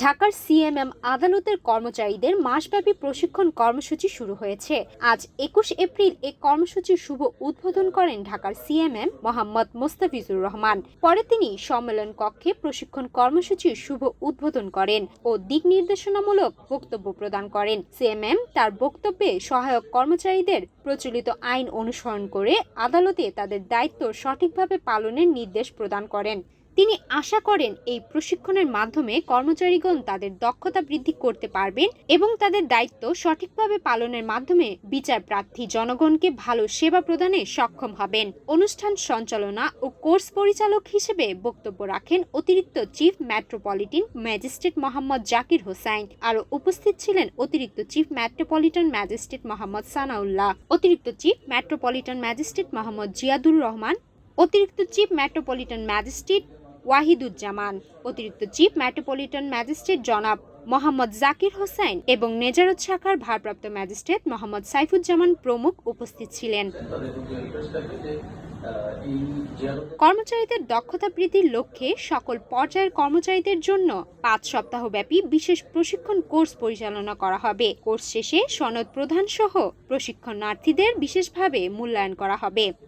ঢাকার সিএমএম আদালতের কর্মচারীদের মাসব্যাপী প্রশিক্ষণ কর্মসূচি শুরু হয়েছে। আজ ২১ এপ্রিল এ কর্মসূচির শুভ উদ্বোধন করেন ঢাকার সিএমএম মোহাম্মদ মোস্তাফিজুর রহমান। পরে তিনি সম্মেলন কক্ষে প্রশিক্ষণ কর্মসূচির শুভ উদ্বোধন করেন ও দিক নির্দেশনামূলক বক্তব্য প্রদান করেন। সিএমএম তার বক্তব্যে সহায়ক কর্মচারীদের প্রচলিত আইন অনুসরণ করে আদালতে তাদের দায়িত্ব সঠিকভাবে পালনের নির্দেশ প্রদান করেন। তিনি আশা করেন এই প্রশিক্ষণের মাধ্যমে কর্মচারীগণ তাদের দক্ষতা বৃদ্ধি করতে পারবেন এবং তাদের দায়িত্ব সঠিকভাবে পালনের মাধ্যমে বিচার প্রার্থী জনগণকে ভালো সেবা প্রদানে সক্ষম হবেন। অনুষ্ঠান সঞ্চালনা ও কোর্স পরিচালক হিসেবে বক্তব্য রাখেন অতিরিক্ত chief metropolitan magistrate Mohammad Zakir Hossain. আরও উপস্থিত ছিলেন অতিরিক্ত chief metropolitan magistrate Mohammad Sanaullah, অতিরিক্ত chief metropolitan magistrate Mohammad Ziadur Rahman, অতিরিক্ত চিফ মেট্রোপলিটন ম্যাজিস্ট্রেট ওয়াহিদুজ্জামান, অতিরিক্ত চিফ মেট্রোপলিটন ম্যাজিস্ট্রেট জনাব মোহাম্মদ জাকির হোসাইন এবং নেজারত শাখার ভারপ্রাপ্ত ম্যাজিস্ট্রেট মোহাম্মদ সাইফুজ্জামান প্রমুখ উপস্থিত ছিলেন। কর্মচারীদের দক্ষতা বৃদ্ধির লক্ষ্যে সকল পর্যায়ের কর্মচারীদের জন্য ৫ সপ্তাহব্যাপী বিশেষ প্রশিক্ষণ কোর্স পরিচালনা করা হবে। কোর্স শেষে সনদ প্রদান সহ প্রশিক্ষণার্থীদের বিশেষভাবে মূল্যায়ন করা হবে।